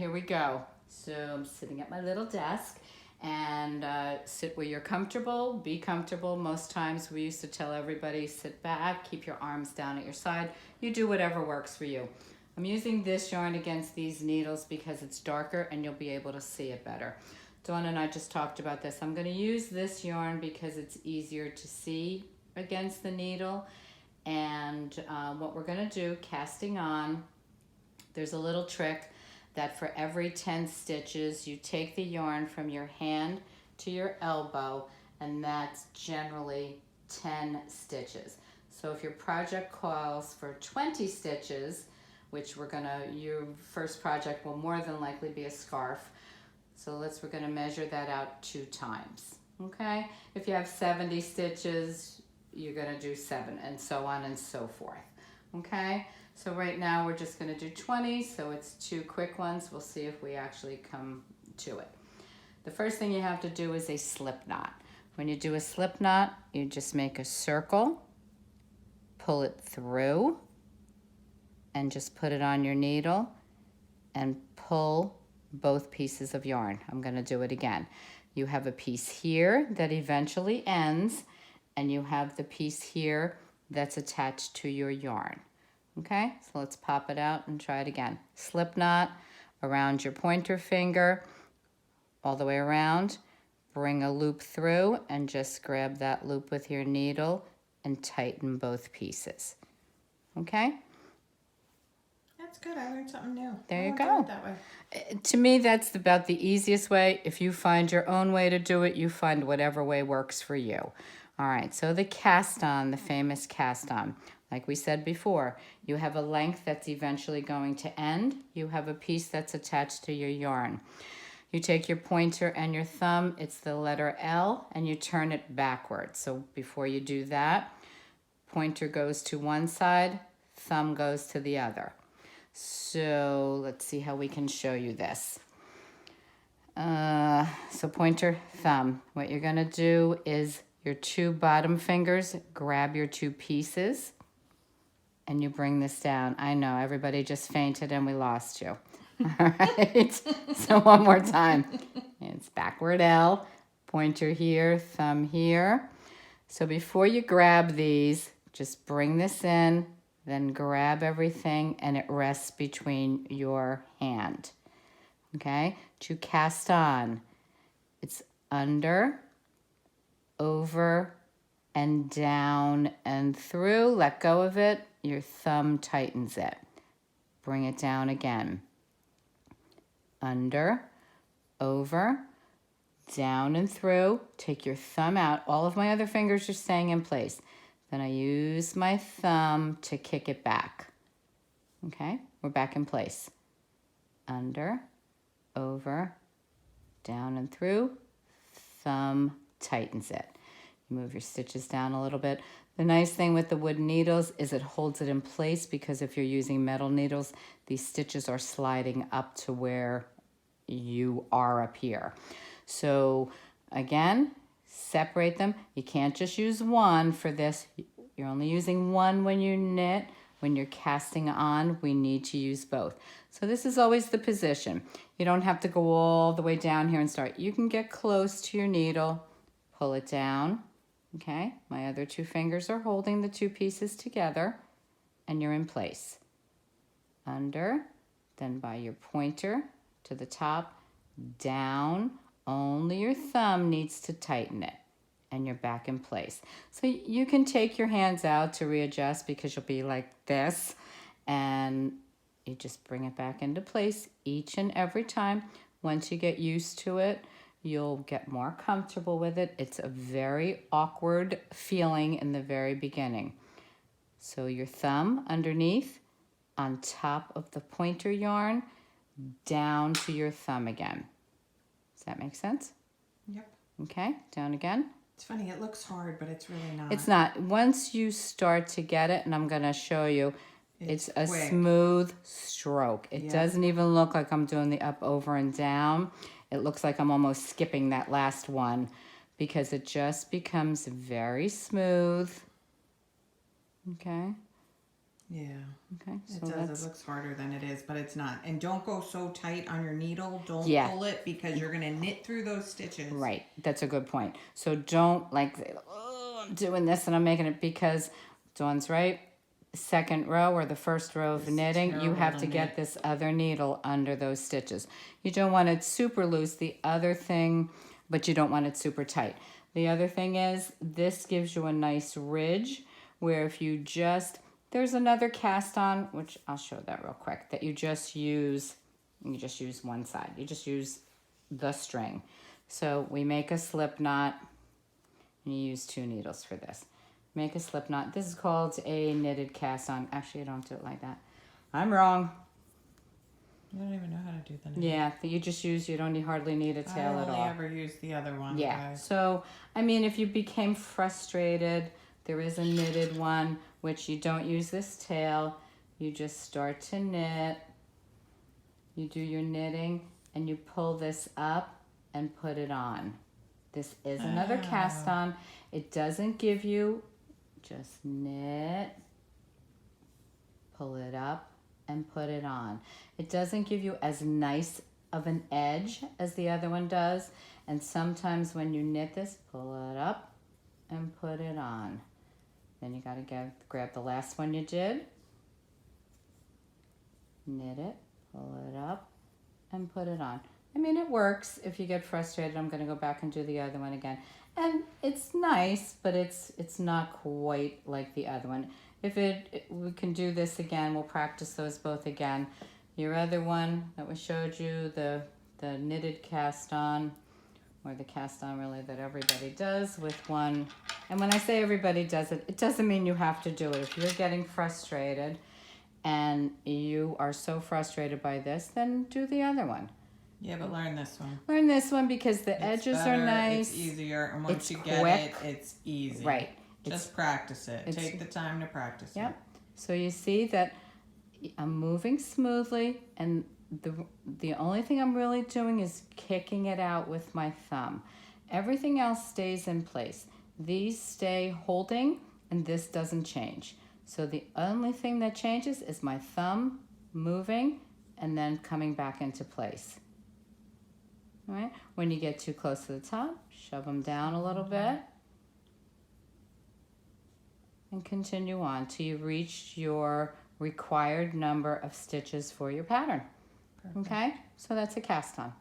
here we go. So I'm sitting at my little desk, and sit where you're comfortable, be comfortable. Most times we used to tell everybody sit back, keep your arms down at your side. You do whatever works for you. I'm using this yarn against these needles because it's darker and you'll be able to see it better. Dawn and I just talked about this. I'm going to use this yarn because it's easier to see against the needle. And what we're going to do, casting on, there's a little trick that for every 10 stitches, you take the yarn from your hand to your elbow, and that's generally 10 stitches. So if your project calls for 20 stitches, which your first project will more than likely be a scarf. So we're gonna measure that out 2 times, okay? If you have 70 stitches, you're gonna do 7, and so on and so forth, okay? So right now we're just gonna do 20, so it's 2 quick ones. We'll see if we actually come to it. The first thing you have to do is a slip knot. When you do a slip knot, you just make a circle, pull it through, and just put it on your needle and pull both pieces of yarn. I'm going to do it again. You have a piece here that eventually ends, and you have the piece here that's attached to your yarn. Okay, so let's pop it out and try it again. Slip knot around your pointer finger, all the way around, bring a loop through, and just grab that loop with your needle and tighten both pieces. Okay? That's good. I learned something new. There you I go. won't do it that way. To me, that's about the easiest way. If you find your own way to do it, you find whatever way works for you. All right, so the cast on, the famous cast on. Like we said before, you have a length that's eventually going to end. You have a piece that's attached to your yarn. You take your pointer and your thumb, it's the letter L, and you turn it backwards. So before you do that, pointer goes to one side, thumb goes to the other. So let's see how we can show you this. So pointer, thumb. What you're gonna do is your 2 bottom fingers, grab your 2 pieces, and you bring this down. I know, everybody just fainted and we lost you. All right, so one more time. It's backward L, pointer here, thumb here. So before you grab these, just bring this in, then grab everything, and it rests between your hand. Okay, to cast on, it's under, over, and down and through. Let go of it, your thumb tightens it. Bring it down again. Under, over, down and through. Take your thumb out. All of my other fingers are staying in place. Then I use my thumb to kick it back. Okay, we're back in place. Under, over, down and through. Thumb tightens it. You move your stitches down a little bit. The nice thing with the wooden needles is it holds it in place, because if you're using metal needles, these stitches are sliding up to where you are up here. So again, separate them. You can't just use one for this. You're only using one when you knit. When you're casting on, we need to use both. So this is always the position. You don't have to go all the way down here and start. You can get close to your needle, pull it down. Okay, my other 2 fingers are holding the 2 pieces together, and you're in place. Under, then by your pointer to the top, down. Only your thumb needs to tighten it, and you're back in place. So you can take your hands out to readjust, because you'll be like this, and you just bring it back into place each and every time. Once you get used to it, you'll get more comfortable with it. It's a very awkward feeling in the very beginning. So your thumb underneath, on top of the pointer yarn, down to your thumb again. Does that make sense? Yep. Okay, down again. It's funny. It looks hard, but it's really not. It's not. Once you start to get it, and I'm going to show you, it's a quick. smooth stroke. It doesn't even look like I'm doing the up, over, and down. It looks like I'm almost skipping that last one, because it just becomes very smooth. Okay. Yeah. Okay, It so does. that's It looks harder than it is, but it's not. And don't go so tight on your needle. Don't Yeah. pull it because you're gonna knit through those stitches. right. That's a good point. So don't like, oh, I'm doing this and I'm making it because Dawn's right. Second row or the first row of It's knitting, you terrible have to to get knit. this other needle under those stitches. You don't want it super loose. The other thing, but you don't want it super tight. The other thing is this gives you a nice ridge where if you just, there's another cast on, which I'll show that real quick, that you just use one side. You just use the string. So we make a slip knot, and you use 2 needles for this. Make a slip knot. This is called a knitted cast on. Actually, I don't do it like that. I'm wrong. You don't even know how to do the knit. Yeah, you just use, you don't hardly need a tail I at only all. ever use the other one, Yeah, guys. so, I mean, if you became frustrated, there is a knitted one, which you don't use this tail. You just start to knit. You do your knitting, and you pull this up and put it on. This is another cast on. It doesn't give you, just knit, pull it up, and put it on. It doesn't give you as nice of an edge as the other one does. And sometimes when you knit this, pull it up and put it on. Then you gotta grab the last one you did, knit it, pull it up, and put it on. I mean, it works. If you get frustrated, I'm gonna go back and do the other one again. And it's nice, but it's not quite like the other one. We can do this again, we'll practice those both again. Your other one that we showed you, the knitted cast on, or the cast on really that everybody does with one. And when I say everybody does it, it doesn't mean you have to do it. If you're getting frustrated and you are so frustrated by this, then do the other one. Yeah, but learn this one. Learn this one because the It's edges better, are nice. It's easier, and once It's you get quick. it, it's easy. Right. Just practice it. it's- Take the time to practice it. Yep. So you see that I'm moving smoothly, and the only thing I'm really doing is kicking it out with my thumb. Everything else stays in place. These stay holding, and this doesn't change. So the only thing that changes is my thumb moving and then coming back into place. All right. When you get too close to the top, shove them down a little bit. And continue on till you reach your required number of stitches for your pattern. Perfect. Okay, so that's a cast on.